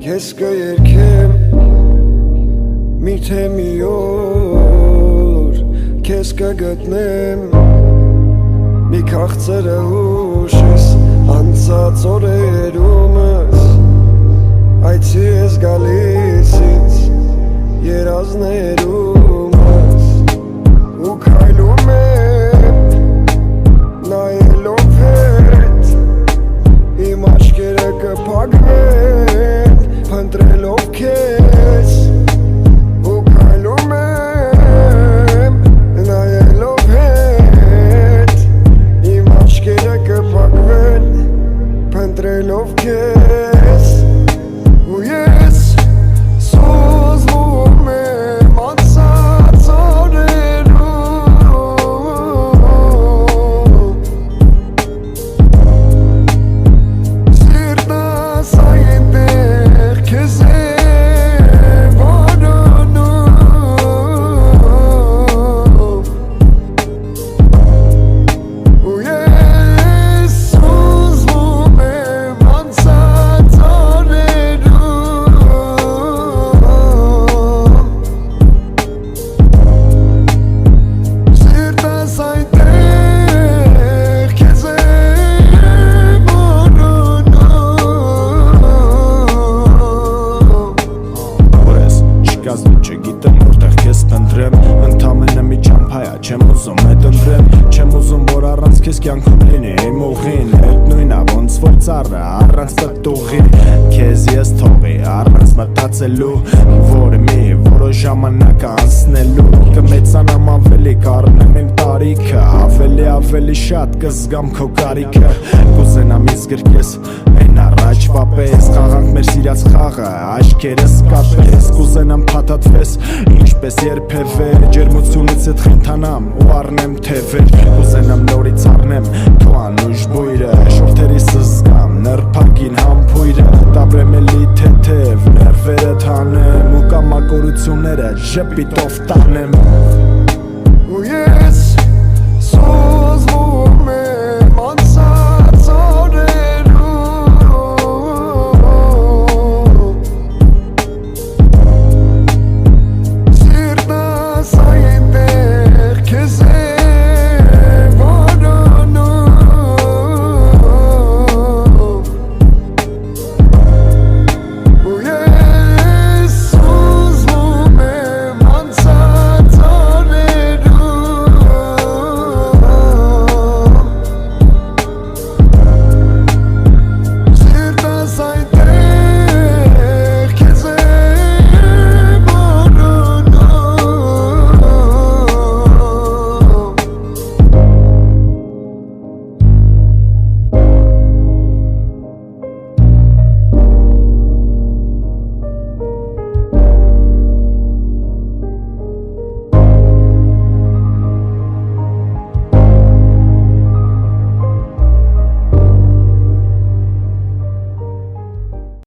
Քեզ կերքեմ միթե մի օր Քեզ կգտնեմ մի քաղցրը հուշիս անցած օրերումս Այցի ես գալիս ինձ երազներումս ու քայլում եմ նայելով հետ իմ աչքերը կփակվեն փնտրելով քեզ ու քայլում եմ նայելով հետ իմ աչքերը կփակվեն փնտրելով քեզ ու ես սոզվում եմ անցած օրերում սիրտս այնտեղ քեզ է որոնում ու ես սոզվում եմ անցած Սիրտս այնտեղ քեզ է որոնում Որես չկազնի չգիտեմ որտեղ քեզ փնտրեմ Ընդամենը մի ճամփայա չեմ ուզում հետ ընտրեմ Չեմ ուզում որ առանց քեզ կյանքում լինի իմ ուղին Այդ նույնա ոնց որ ծառը առանց պտուղի Քեզ ես թողի առանց մտածելու Որ մի որոշ ժամանակ անցնելու Կմեծանամ ավելի կառնեմ իմ տարիքը Ավելի շատ կզգամ քո կարիքը Կուզենամ ինձ գրկես այն առաջվա պես Խաղանք մեր սիրած խաղը աչքերս կապես Կուզենամ փաթաթվես ինչպես երբևէ Ջերմությունից հետ խենթանամ ու առնեմ թևեր Կուզենամ նորից առնեմ քո անուշ բույրը Շորթերիս զգամ նրբագին համբույրը Տաբրեմ էլի թեթև ներվերը թանեմ Ու կամակորությունները ժպիտով տանեմ ու ես